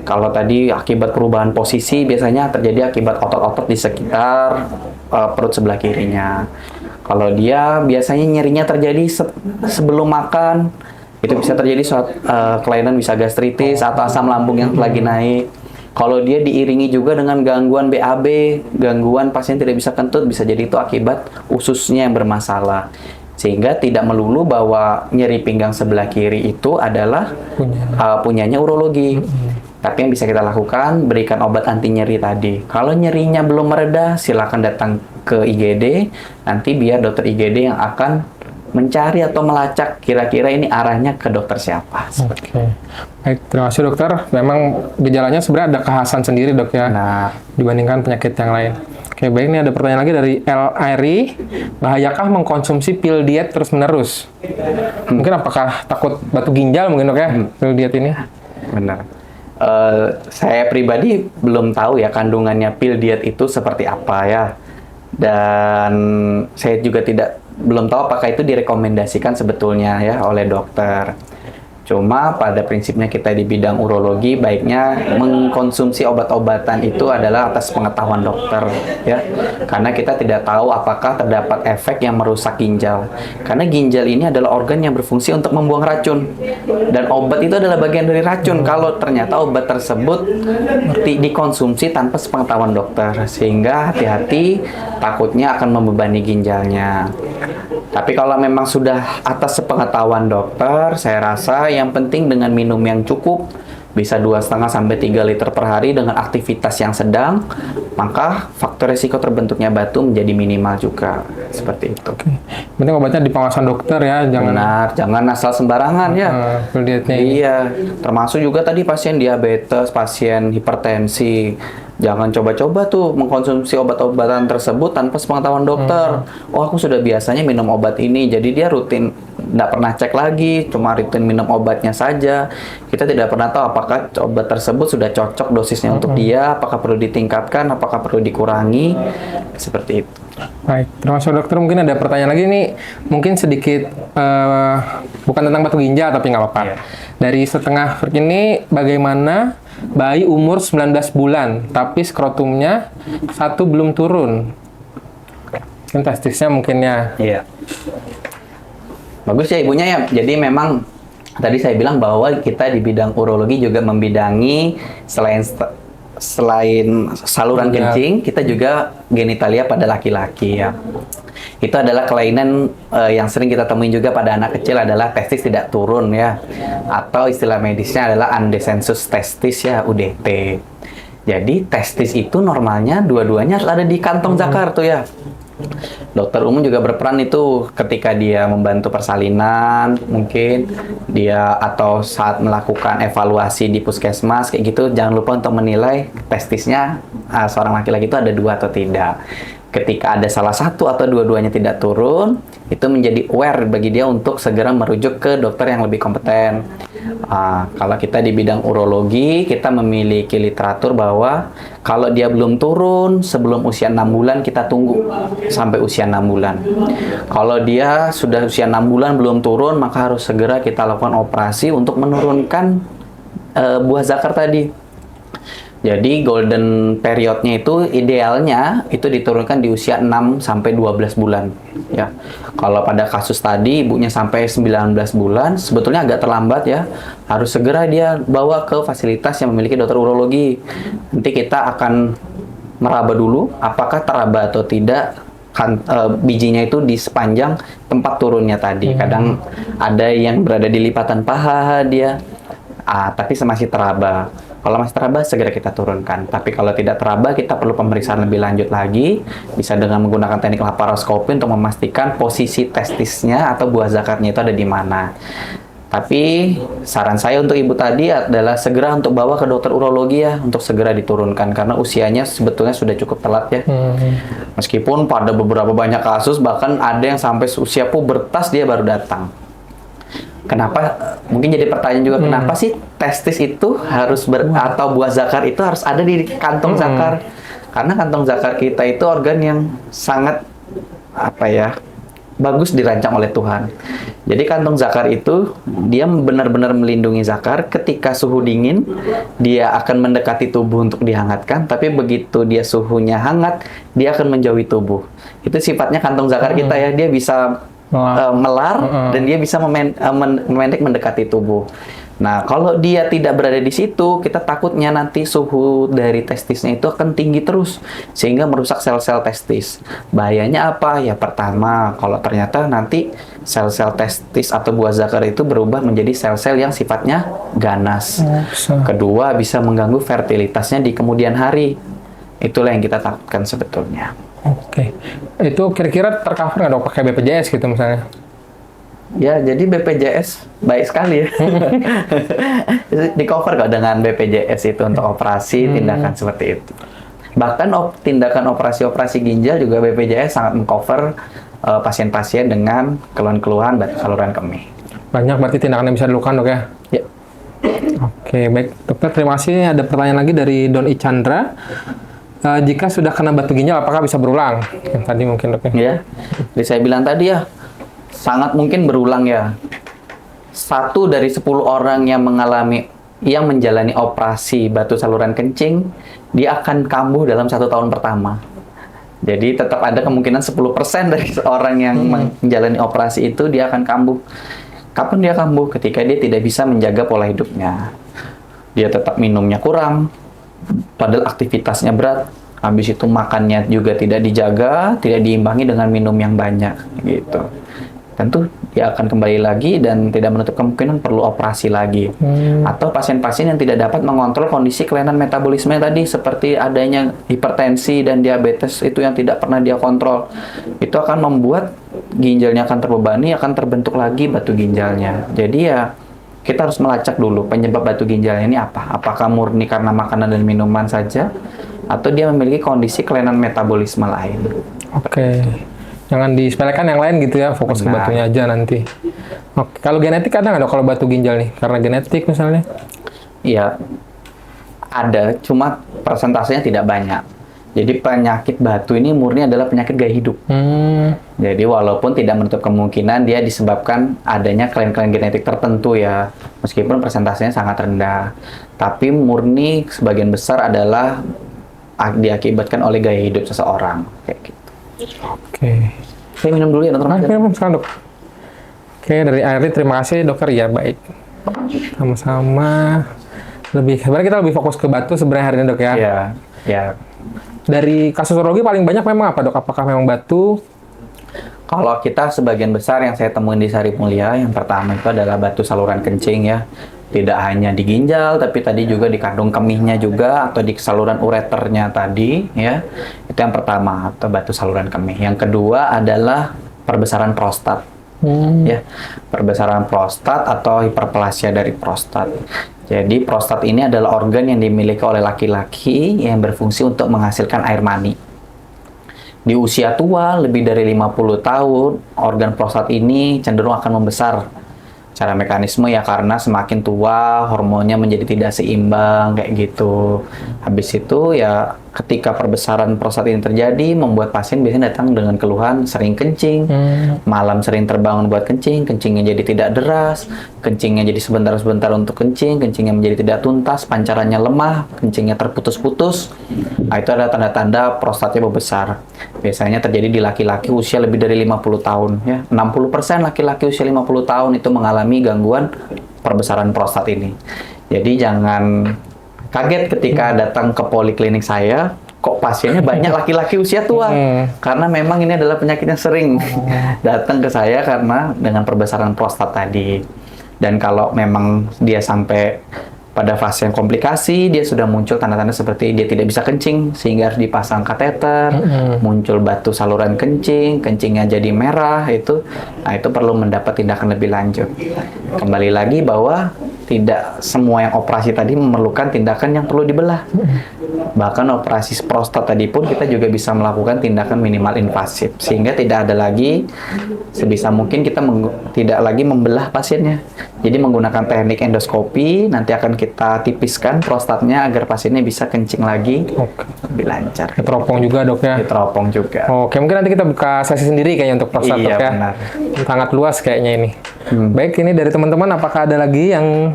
Kalau tadi akibat perubahan posisi, biasanya terjadi akibat otot-otot di sekitar perut sebelah kirinya. Kalau dia biasanya nyerinya terjadi sebelum makan, itu bisa terjadi saat kelainan, bisa gastritis atau asam lambung yang lagi naik. Kalau dia diiringi juga dengan gangguan BAB, gangguan pasien tidak bisa kentut, bisa jadi itu akibat ususnya yang bermasalah. Sehingga tidak melulu bahwa nyeri pinggang sebelah kiri itu adalah punyanya urologi. Tapi yang bisa kita lakukan, berikan obat anti nyeri tadi. Kalau nyerinya belum mereda, silakan datang ke IGD. Nanti biar dokter IGD yang akan mencari atau melacak kira-kira ini arahnya ke dokter siapa. Oke. Baik, terima kasih dokter. Memang gejalanya sebenarnya ada kekhasan sendiri dok ya, Nah, dibandingkan penyakit yang lain. Oke, baik, ini ada pertanyaan lagi dari L. Airi. Bahayakah mengkonsumsi pil diet terus-menerus? Mungkin apakah takut batu ginjal mungkin dok ya, pil diet ini? benar. Saya pribadi belum tahu ya kandungannya pil diet itu seperti apa ya. Dan saya juga belum tahu apakah itu direkomendasikan sebetulnya ya oleh dokter. Cuma pada prinsipnya kita di bidang urologi baiknya mengkonsumsi obat-obatan itu adalah atas pengetahuan dokter ya. Karena kita tidak tahu apakah terdapat efek yang merusak ginjal. Karena ginjal ini adalah organ yang berfungsi untuk membuang racun. Dan obat itu adalah bagian dari racun kalau ternyata obat tersebut dikonsumsi tanpa sepengetahuan dokter. Sehingga hati-hati, takutnya akan membebani ginjalnya. Tapi kalau memang sudah atas sepengetahuan dokter, saya rasa yang penting dengan minum yang cukup, bisa 2,5 sampai 3 liter per hari dengan aktivitas yang sedang, maka faktor resiko terbentuknya batu menjadi minimal juga. Seperti itu. Penting obatnya di pengawasan dokter ya, jangan Benar, jangan asal sembarangan ya. pil dietnya ini. Iya, termasuk juga tadi pasien diabetes, pasien hipertensi. Jangan coba-coba tuh mengkonsumsi obat-obatan tersebut tanpa sepengetahuan dokter. Oh, aku sudah biasanya minum obat ini, jadi dia rutin, tidak pernah cek lagi, cuma rutin minum obatnya saja. Kita tidak pernah tahu apakah obat tersebut sudah cocok dosisnya untuk dia, apakah perlu ditingkatkan, apakah perlu dikurangi, seperti itu. Baik, terima kasih dokter. Mungkin ada pertanyaan lagi nih, mungkin sedikit bukan tentang batu ginjal tapi nggak apa-apa. Iya. Dari setengah ini, bagaimana bayi umur 19 bulan tapi skrotumnya 1 belum turun? Mungkin testisnya mungkin ya. Iya. Bagus ya ibunya ya. Jadi memang tadi saya bilang bahwa kita di bidang urologi juga membidangi selain saluran Ya. kencing, kita juga genitalia pada laki-laki ya. Itu adalah kelainan yang sering kita temuin juga pada anak kecil adalah testis tidak turun ya. Atau istilah medisnya adalah undescensus testis ya, UDT. Jadi testis itu normalnya dua-duanya harus ada di kantong zakar tuh ya. Dokter umum juga berperan itu ketika dia membantu persalinan, mungkin dia atau saat melakukan evaluasi di puskesmas kayak gitu, jangan lupa untuk menilai testisnya seorang laki-laki itu ada 2 atau tidak. Ketika ada salah satu atau dua-duanya tidak turun, itu menjadi aware bagi dia untuk segera merujuk ke dokter yang lebih kompeten. Kalau kita di bidang urologi, kita memiliki literatur bahwa kalau dia belum turun sebelum usia 6 bulan, kita tunggu sampai usia 6 bulan. Kalau dia sudah usia 6 bulan belum turun, maka harus segera kita lakukan operasi untuk menurunkan buah zakar tadi. Jadi golden periodnya itu idealnya itu diturunkan di usia 6 sampai 12 bulan ya. Kalau pada kasus tadi ibunya sampai 19 bulan, sebetulnya agak terlambat ya. Harus segera dia bawa ke fasilitas yang memiliki dokter urologi. Nanti kita akan meraba dulu apakah teraba atau tidak bijinya itu di sepanjang tempat turunnya tadi. Kadang ada yang berada di lipatan paha dia. Tapi masih teraba. Kalau masih teraba, segera kita turunkan. Tapi kalau tidak teraba, kita perlu pemeriksaan lebih lanjut lagi. Bisa dengan menggunakan teknik laparoskopi untuk memastikan posisi testisnya atau buah zakarnya itu ada di mana. Tapi saran saya untuk ibu tadi adalah segera untuk bawa ke dokter urologi ya, untuk segera diturunkan. Karena usianya sebetulnya sudah cukup telat ya. Meskipun pada beberapa banyak kasus, bahkan ada yang sampai usia pubertas dia baru datang. Kenapa? Mungkin jadi pertanyaan juga, kenapa sih testis itu harus atau buah zakar itu harus ada di kantong zakar? Karena kantong zakar kita itu organ yang sangat bagus dirancang oleh Tuhan. Jadi kantong zakar itu dia benar-benar melindungi zakar. Ketika suhu dingin, dia akan mendekati tubuh untuk dihangatkan. Tapi begitu dia suhunya hangat, dia akan menjauhi tubuh. Itu sifatnya kantong zakar kita ya. Dia bisa melar dan dia bisa memendek mendekati tubuh. Nah, kalau dia tidak berada di situ, kita takutnya nanti suhu dari testisnya itu akan tinggi terus sehingga merusak sel-sel testis. Bahayanya apa? Ya pertama, kalau ternyata nanti sel-sel testis atau buah zakar itu berubah menjadi sel-sel yang sifatnya ganas. Kedua, bisa mengganggu fertilitasnya di kemudian hari. Itulah yang kita takutkan sebetulnya. Oke. Itu kira-kira tercover nggak dok pakai BPJS gitu misalnya? Ya, jadi BPJS baik sekali ya. Di cover kok dengan BPJS itu untuk operasi tindakan seperti itu. Bahkan tindakan operasi-operasi ginjal juga BPJS sangat mengcover pasien-pasien dengan keluhan-keluhan batu saluran kemih. Banyak berarti tindakan yang bisa dilakukan dok ya? Ya. Oke, baik dokter, terima kasih. Ada pertanyaan lagi dari Don Ichandra. Jika sudah kena batu ginjal, apakah bisa berulang? Yang tadi mungkin dok ya? Ya, jadi saya bilang tadi ya, sangat mungkin berulang ya. 1 dari 10 orang yang menjalani operasi batu saluran kencing, dia akan kambuh dalam 1 tahun pertama. Jadi tetap ada kemungkinan 10% dari seorang yang menjalani operasi itu dia akan kambuh. Kapan dia kambuh? Ketika dia tidak bisa menjaga pola hidupnya. Dia tetap minumnya kurang, padahal aktivitasnya berat. Habis itu makannya juga tidak dijaga, tidak diimbangi dengan minum yang banyak, gitu. Tentu dia akan kembali lagi dan tidak menutup kemungkinan perlu operasi lagi. Atau pasien-pasien yang tidak dapat mengontrol kondisi kelainan metabolisme tadi, seperti adanya hipertensi dan diabetes itu yang tidak pernah dia kontrol. Itu akan membuat ginjalnya akan terbebani, akan terbentuk lagi batu ginjalnya. Jadi ya, kita harus melacak dulu penyebab batu ginjalnya ini apa. Apakah murni karena makanan dan minuman saja, atau dia memiliki kondisi kelainan metabolisme lain. Oke. Jangan disepelekan yang lain gitu ya, fokus ke batunya aja nanti. Oke. Kalau genetik ada nggak dok kalau batu ginjal nih? Karena genetik misalnya? Iya, ada, cuma persentasenya tidak banyak. Jadi penyakit batu ini murni adalah penyakit gaya hidup. Jadi walaupun tidak menutup kemungkinan dia disebabkan adanya klaim-klaim genetik tertentu ya, meskipun persentasenya sangat rendah. Tapi murni sebagian besar adalah diakibatkan oleh gaya hidup seseorang. Kayak gitu. Oke. Saya minum dulu ya dokter. Minum sekarang dok. Oke, dari Airly terima kasih dokter ya, baik. Sama-sama. Sebenarnya kita lebih fokus ke batu sebenarnya hari ini dok ya. Iya, ya. Dari kasus urologi paling banyak memang apa dok? Apakah memang batu? Kalau kita sebagian besar yang saya temuin di Sari Mulia, yang pertama itu adalah batu saluran kencing ya. Tidak hanya di ginjal, tapi tadi juga di kandung kemihnya juga, atau di saluran ureternya tadi ya. Itu yang pertama, atau batu saluran kemih. Yang kedua adalah perbesaran prostat. Ya, perbesaran prostat atau hiperplasia dari prostat. Jadi prostat ini adalah organ yang dimiliki oleh laki-laki yang berfungsi untuk menghasilkan air mani. Di usia tua, lebih dari 50 tahun, organ prostat ini cenderung akan membesar. Cara mekanisme ya karena semakin tua, hormonnya menjadi tidak seimbang, kayak gitu. Habis itu ya ketika perbesaran prostat ini terjadi, membuat pasien biasanya datang dengan keluhan sering kencing, malam sering terbangun buat kencing, kencingnya jadi tidak deras, kencingnya jadi sebentar-sebentar untuk kencing, kencingnya menjadi tidak tuntas, pancarannya lemah, kencingnya terputus-putus. Nah, itu adalah tanda-tanda prostatnya membesar. Biasanya terjadi di laki-laki usia lebih dari 50 tahun. Ya. 60% laki-laki usia 50 tahun itu mengalami gangguan perbesaran prostat ini. Jadi jangan kaget ketika datang ke poliklinik saya, kok pasiennya banyak laki-laki usia tua. Karena memang ini adalah penyakit yang sering datang ke saya karena dengan perbesaran prostat tadi. Dan kalau memang dia sampai pada fase yang komplikasi, dia sudah muncul tanda-tanda seperti dia tidak bisa kencing, sehingga harus dipasang kateter, muncul batu saluran kencing, kencingnya jadi merah, itu perlu mendapat tindakan lebih lanjut. Kembali lagi bahwa tidak semua yang operasi tadi memerlukan tindakan yang perlu dibelah. Bahkan operasi prostat tadi pun kita juga bisa melakukan tindakan minimal invasif, sehingga tidak ada lagi, sebisa mungkin kita tidak lagi membelah pasiennya. Jadi menggunakan teknik endoskopi, nanti akan kita tipiskan prostatnya agar pasiennya bisa kencing lagi lebih lancar. Teropong juga dok ya? Teropong juga. Oke, mungkin nanti kita buka sesi sendiri kayaknya untuk prostat dok ya? Benar. Sangat luas kayaknya ini. Baik, ini dari teman-teman apakah ada lagi yang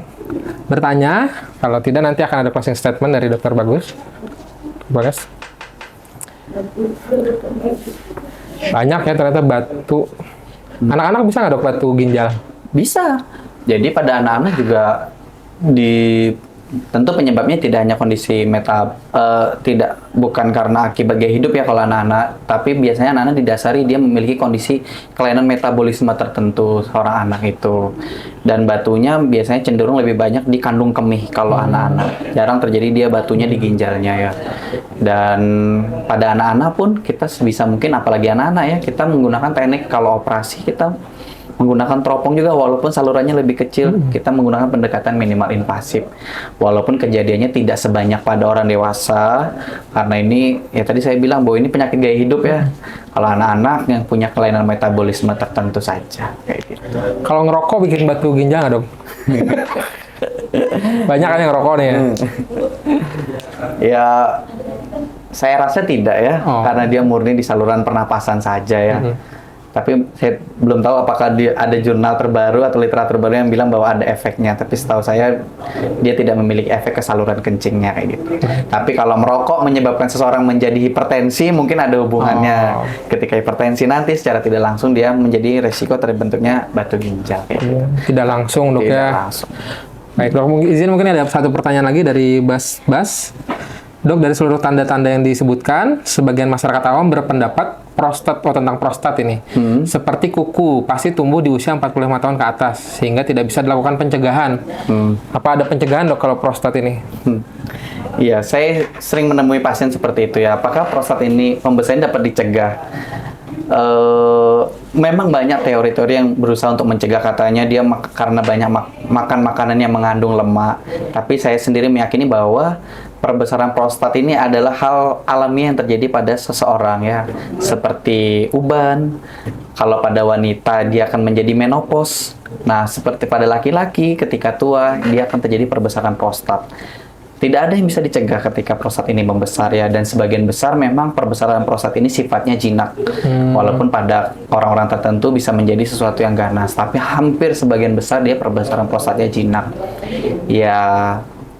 bertanya? Kalau tidak nanti akan ada closing statement dari Dokter Bagus. Bagus. Banyak ya ternyata batu. Anak-anak bisa nggak dok batu ginjal? Bisa. Jadi pada anak-anak juga tentu penyebabnya tidak hanya kondisi bukan karena akibat gaya hidup ya kalau anak-anak, tapi biasanya anak-anak didasari dia memiliki kondisi kelainan metabolisme tertentu seorang anak itu. Dan batunya biasanya cenderung lebih banyak di kandung kemih kalau anak-anak. Jarang terjadi dia batunya di ginjalnya ya. Dan pada anak-anak pun kita sebisa mungkin, apalagi anak-anak ya, kita menggunakan teknik kalau operasi kita menggunakan teropong juga walaupun salurannya lebih kecil, kita menggunakan pendekatan minimal invasif. Walaupun kejadiannya tidak sebanyak pada orang dewasa, karena ini ya tadi saya bilang bahwa ini penyakit gaya hidup ya. Kalau anak-anak yang punya kelainan metabolisme tertentu saja kayak gitu. Kalau ngerokok bikin batu ginjal nggak dok? Banyak kan yang ngerokok nih ya? Ya, saya rasa tidak ya, Oh. karena dia murni di saluran pernapasan saja ya. Tapi saya belum tahu apakah dia ada jurnal terbaru atau literatur terbaru yang bilang bahwa ada efeknya. Tapi setahu saya dia tidak memiliki efek ke saluran kencingnya kayak gitu. Tapi kalau merokok menyebabkan seseorang menjadi hipertensi, mungkin ada hubungannya. Ketika hipertensi nanti secara tidak langsung dia menjadi resiko terbentuknya batu ginjal. Kayak gitu. Tidak langsung dok Tidak ya. langsung. Baik dok, mungkin ada satu pertanyaan lagi dari Bas. Dok, dari seluruh tanda-tanda yang disebutkan, sebagian masyarakat awam berpendapat tentang prostat ini. Seperti kuku, pasti tumbuh di usia 45 tahun ke atas, sehingga tidak bisa dilakukan pencegahan. Apa ada pencegahan dok kalau prostat ini? Iya, saya sering menemui pasien seperti itu ya. Apakah prostat ini pembesarnya dapat dicegah? Memang banyak teori-teori yang berusaha untuk mencegah, katanya dia karena banyak makan makanan yang mengandung lemak. Tapi saya sendiri meyakini bahwa perbesaran prostat ini adalah hal alami yang terjadi pada seseorang ya, seperti uban. Kalau pada wanita dia akan menjadi menopause. Nah, seperti pada laki-laki ketika tua dia akan terjadi perbesaran prostat. Tidak ada yang bisa dicegah ketika prostat ini membesar ya, dan sebagian besar memang perbesaran prostat ini sifatnya jinak. Walaupun pada orang-orang tertentu bisa menjadi sesuatu yang ganas, tapi hampir sebagian besar dia perbesaran prostatnya jinak. Ya,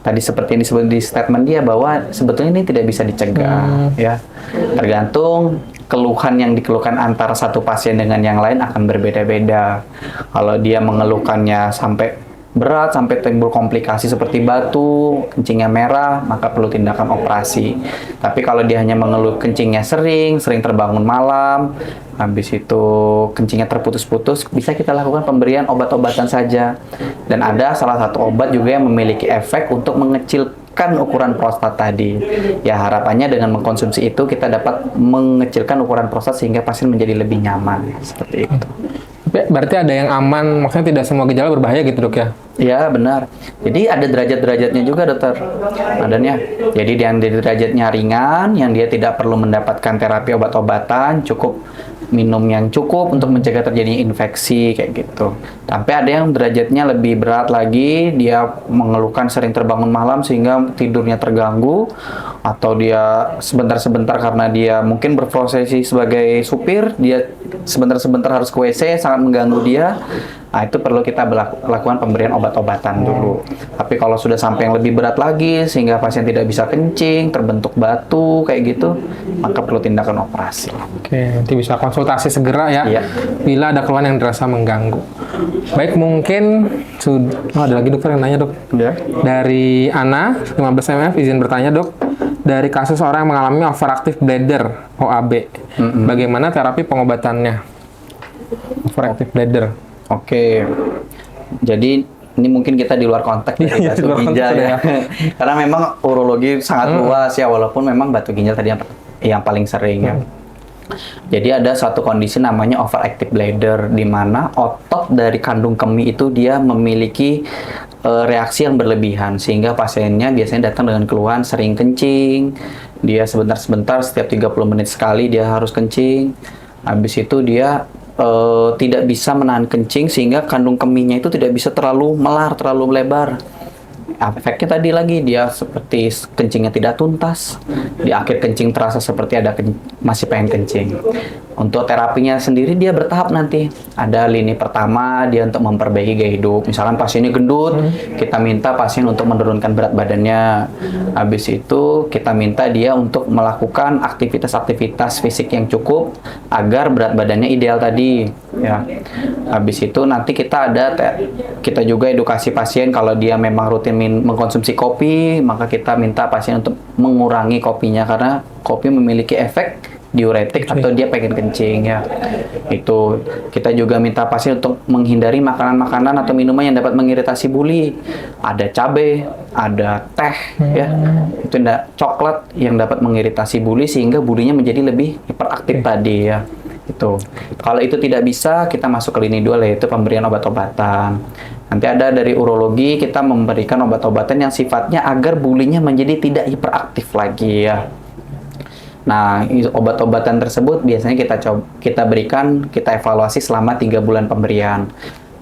tadi seperti yang disebut di statement dia bahwa sebetulnya ini tidak bisa dicegah ya. Tergantung keluhan yang dikeluhkan antara satu pasien dengan yang lain akan berbeda-beda. Kalau dia mengeluhkannya sampai berat, sampai timbul komplikasi seperti batu, kencingnya merah, maka perlu tindakan operasi. Tapi kalau dia hanya mengeluh kencingnya sering terbangun malam, habis itu kencingnya terputus-putus, bisa kita lakukan pemberian obat-obatan saja. Dan ada salah satu obat juga yang memiliki efek untuk mengecilkan ukuran prostat tadi. Ya, harapannya dengan mengkonsumsi itu kita dapat mengecilkan ukuran prostat sehingga pasien menjadi lebih nyaman, seperti itu. Berarti ada yang aman, maksudnya tidak semua gejala berbahaya gitu dok ya? Ya, benar. Jadi ada derajat-derajatnya juga dokter. Adanya. Jadi yang derajatnya ringan, yang dia tidak perlu mendapatkan terapi obat-obatan, cukup minum yang cukup untuk mencegah terjadinya infeksi kayak gitu. Tapi ada yang derajatnya lebih berat lagi, dia mengeluhkan sering terbangun malam sehingga tidurnya terganggu, atau dia sebentar-sebentar karena dia mungkin berprofesi sebagai supir, dia sebentar-sebentar harus ke WC, sangat mengganggu dia. Nah, itu perlu kita lakukan pemberian obat-obatan dulu. Tapi kalau sudah sampai yang lebih berat lagi, sehingga pasien tidak bisa kencing, terbentuk batu, kayak gitu, maka perlu tindakan operasi. Oke, nanti bisa konsultasi segera ya, Iya. bila ada keluhan yang dirasa mengganggu. Baik, mungkin ada lagi dokter yang nanya dok. Ya. Dari Ana, 15 MF, izin bertanya dok. Dari kasus orang yang mengalami overactive bladder, OAB, bagaimana terapi pengobatannya? Overactive bladder. Oke, jadi ini mungkin kita di luar konteks dari Iya, di batu luar ginjal konteks ya. Karena memang urologi sangat luas ya, walaupun memang batu ginjal tadi yang paling sering ya. Jadi ada satu kondisi namanya overactive bladder, di mana otot dari kandung kemih itu dia memiliki reaksi yang berlebihan, sehingga pasiennya biasanya datang dengan keluhan sering kencing, dia sebentar-sebentar setiap 30 menit sekali dia harus kencing. Habis itu dia tidak bisa menahan kencing sehingga kandung kemihnya itu tidak bisa terlalu melar, terlalu lebar. Efeknya tadi lagi dia seperti kencingnya tidak tuntas, di akhir kencing terasa seperti ada masih pengen kencing. Untuk terapinya sendiri dia bertahap nanti. Ada lini pertama dia untuk memperbaiki gaya hidup. Misalkan pasiennya gendut, kita minta pasien untuk menurunkan berat badannya. Habis itu kita minta dia untuk melakukan aktivitas-aktivitas fisik yang cukup agar berat badannya ideal tadi. Ya. Habis itu nanti kita juga edukasi pasien kalau dia memang rutin mengkonsumsi kopi, maka kita minta pasien untuk mengurangi kopinya karena kopi memiliki efek diuretik atau dia pengen kencing ya. Itu kita juga minta pasien untuk menghindari makanan-makanan atau minuman yang dapat mengiritasi buli. Ada cabai, ada teh ya. Itu coklat yang dapat mengiritasi buli sehingga bulinya menjadi lebih hiperaktif tadi ya. Itu. Kalau itu tidak bisa, kita masuk ke lini 2, yaitu pemberian obat-obatan. Nanti ada dari urologi, kita memberikan obat-obatan yang sifatnya agar bulinya menjadi tidak hiperaktif lagi ya. Nah, obat-obatan tersebut biasanya kita berikan, kita evaluasi selama 3 bulan pemberian.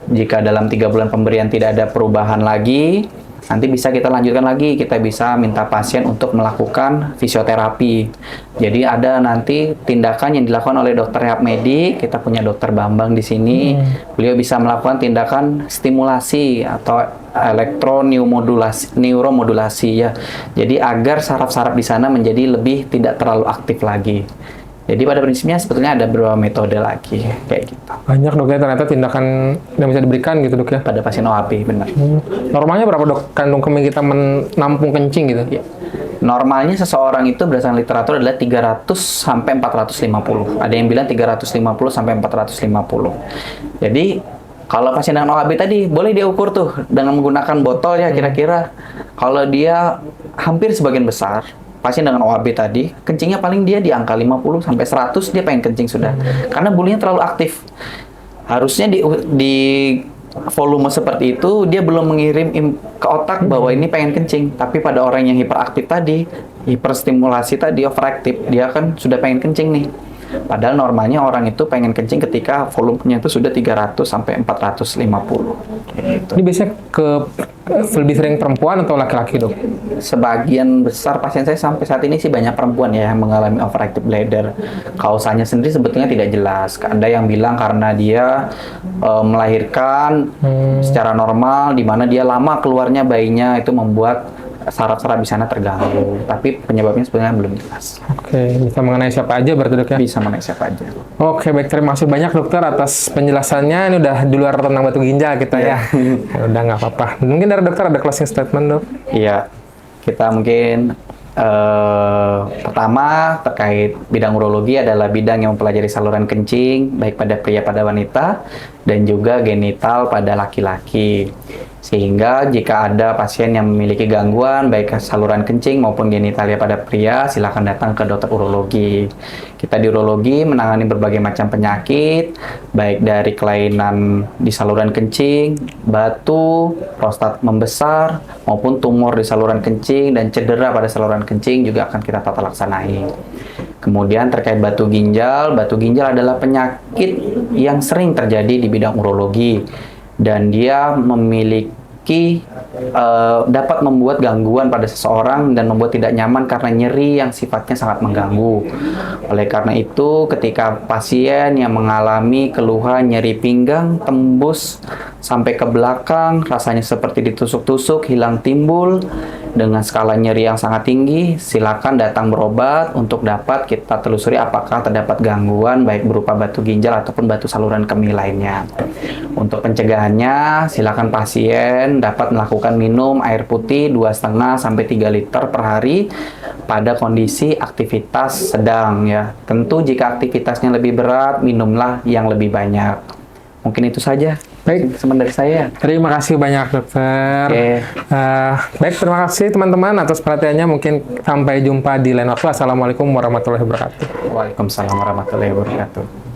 Jika dalam 3 bulan pemberian tidak ada perubahan lagi, nanti bisa kita lanjutkan lagi, kita bisa minta pasien untuk melakukan fisioterapi. Jadi ada nanti tindakan yang dilakukan oleh dokter rehab medik, kita punya dokter Bambang di sini. Beliau bisa melakukan tindakan stimulasi atau neuromodulasi ya. Jadi agar saraf-saraf di sana menjadi lebih tidak terlalu aktif lagi. Jadi pada prinsipnya sebetulnya ada beberapa metode lagi kayak gitu. Banyak dok ya ternyata tindakan yang bisa diberikan gitu dok ya. Pada pasien OAP benar. Normalnya berapa dok kandung kemih kita menampung kencing gitu? Ya. Normalnya seseorang itu berdasarkan literatur adalah 300 sampai 450. Ada yang bilang 350 sampai 450. Jadi kalau pasien dengan OAB tadi boleh dia ukur tuh dengan menggunakan botol ya kira-kira. Kalau dia hampir sebagian besar pasien dengan OAB tadi, kencingnya paling dia di angka 50 sampai 100 dia pengen kencing sudah. Karena bulinya terlalu aktif. Harusnya di volume seperti itu dia belum mengirim ke otak bahwa ini pengen kencing. Tapi pada orang yang hiperaktif tadi, hiperstimulasi tadi, overaktif, dia kan sudah pengen kencing nih. Padahal normalnya orang itu pengen kencing ketika volumenya itu sudah 300 sampai 450. Gitu. Ini biasanya lebih sering perempuan atau laki-laki dok? Sebagian besar pasien saya sampai saat ini sih banyak perempuan ya yang mengalami overactive bladder. Kausanya sendiri sebetulnya tidak jelas. Ada yang bilang karena dia melahirkan secara normal, di mana dia lama keluarnya bayinya itu membuat saraf-saraf di sana terganggu. Tapi penyebabnya sebenarnya belum jelas. Oke, bisa mengenai siapa aja berarti dok ya? Bisa mengenai siapa aja. Oke, baik, terima kasih banyak dokter atas penjelasannya. Ini udah di luar tentang batu ginjal kita ya. Udah nggak apa-apa. Mungkin dari dokter ada closing statement dok? Iya, kita mungkin pertama terkait bidang urologi adalah bidang yang mempelajari saluran kencing baik pada pria pada wanita dan juga genital pada laki-laki. Sehingga jika ada pasien yang memiliki gangguan baik saluran kencing maupun genitalia pada pria, silakan datang ke dokter urologi. Kita di urologi menangani berbagai macam penyakit, baik dari kelainan di saluran kencing, batu, prostat membesar, maupun tumor di saluran kencing dan cedera pada saluran kencing juga akan kita tata laksanai. Kemudian terkait batu ginjal adalah penyakit yang sering terjadi di bidang urologi. Dan dia dapat membuat gangguan pada seseorang dan membuat tidak nyaman karena nyeri yang sifatnya sangat mengganggu. Oleh karena itu, ketika pasien yang mengalami keluhan nyeri pinggang tembus sampai ke belakang, rasanya seperti ditusuk-tusuk, hilang timbul, dengan skala nyeri yang sangat tinggi, silakan datang berobat untuk dapat kita telusuri apakah terdapat gangguan baik berupa batu ginjal ataupun batu saluran kemih lainnya. Untuk pencegahannya, silakan pasien dapat melakukan minum air putih 2,5 sampai 3 liter per hari pada kondisi aktivitas sedang ya. Tentu jika aktivitasnya lebih berat, minumlah yang lebih banyak. Mungkin itu saja. Baik, dari saya. Terima kasih banyak dokter. Baik, terima kasih teman-teman atas perhatiannya. Mungkin sampai jumpa di lain waktu. Assalamualaikum warahmatullahi wabarakatuh. Waalaikumsalam warahmatullahi wabarakatuh.